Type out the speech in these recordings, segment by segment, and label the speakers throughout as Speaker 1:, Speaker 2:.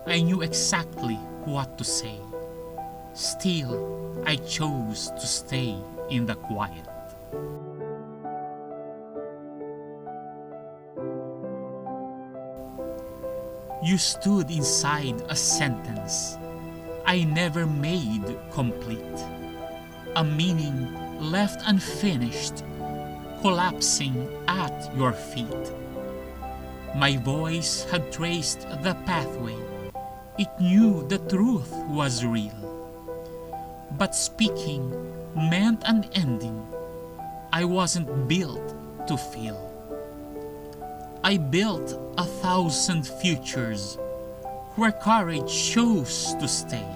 Speaker 1: I knew exactly what to say. Still, I chose to stay in the quiet. You stood inside a sentence I never made complete. A meaning left unfinished, collapsing at your feet. My voice had traced the pathway. It knew the truth was real. But speaking meant an ending I wasn't built to feel. I built 1,000 futures where courage chose to stay,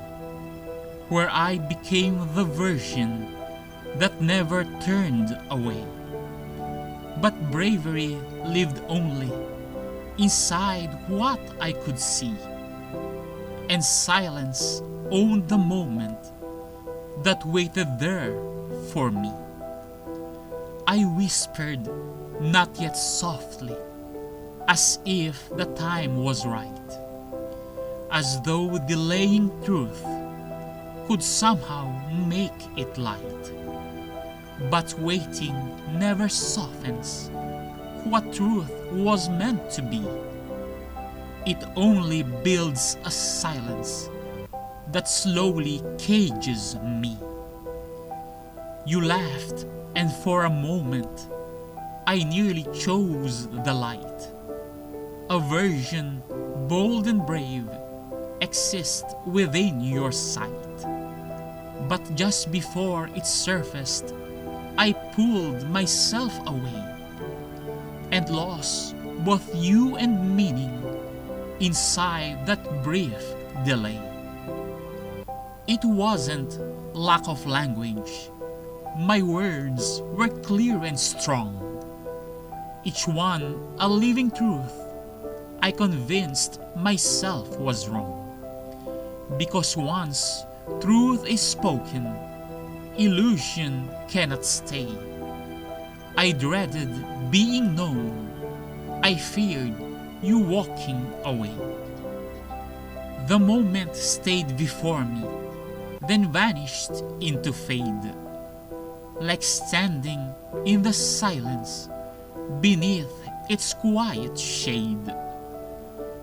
Speaker 1: where I became the version that never turned away. But bravery lived only inside what I could see, and silence owned the moment that waited there for me. I whispered, not yet softly, as if the time was right, as though delaying truth could somehow make it light. But waiting never softens what truth was meant to be. It only builds a silence that slowly cages me. You laughed, and for a moment I nearly chose the light. A version bold and brave exists within your sight. But just before it surfaced, I pulled myself away and lost both you and meaning inside that brief delay. It wasn't lack of language. My words were clear and strong, each one a living truth I convinced myself was wrong. Because once truth is spoken, illusion cannot stay. I dreaded being known. I feared you walking away. The moment stayed before me, then vanished into fade, like standing in the silence beneath its quiet shade.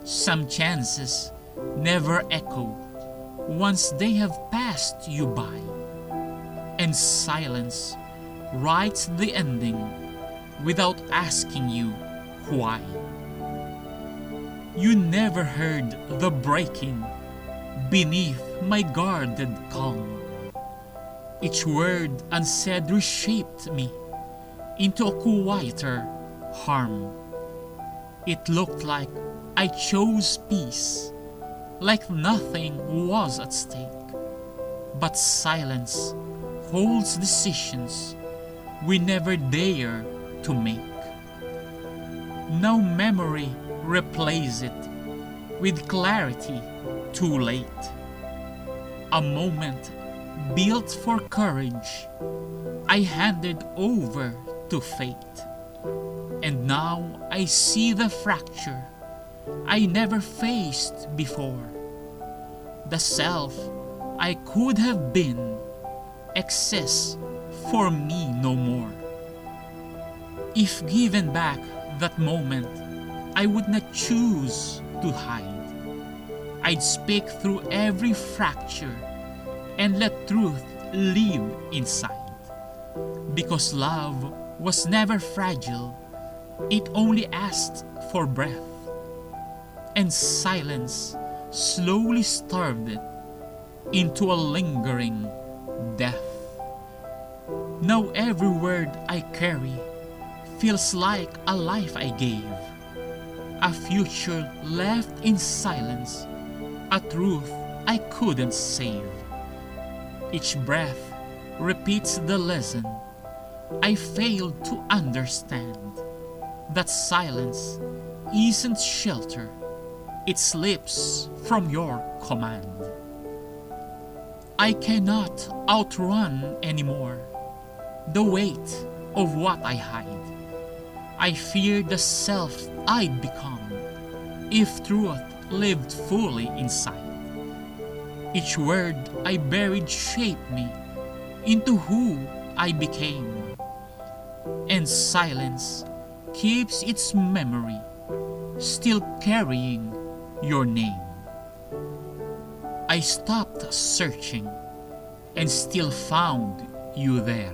Speaker 1: Some chances never echo once they have passed you by, and silence writes the ending without asking you why. You never heard the breaking beneath my guarded calm. Each word unsaid reshaped me into a quieter harm. It looked like I chose peace, like nothing was at stake. But silence holds decisions we never dare to make. Now memory replays it with clarity too late. A moment built for courage I handed over to fate. And now I see the fracture I never faced before. The self I could have been exists for me no more. If given back that moment, I would not choose to hide. I'd speak through every fracture and let truth live inside. Because love was never fragile, it only asked for breath. And silence slowly starved it into a lingering death. Now every word I carry feels like a life I gave, a future left in silence, a truth I couldn't save. Each breath repeats the lesson I failed to understand, that silence isn't shelter, it slips from your command. I cannot outrun anymore the weight of what I hide. I fear the self I'd become if truth lived fully inside. Each word I buried shaped me into who I became. And silence keeps its memory, still carrying your name. I stopped searching and still found you there.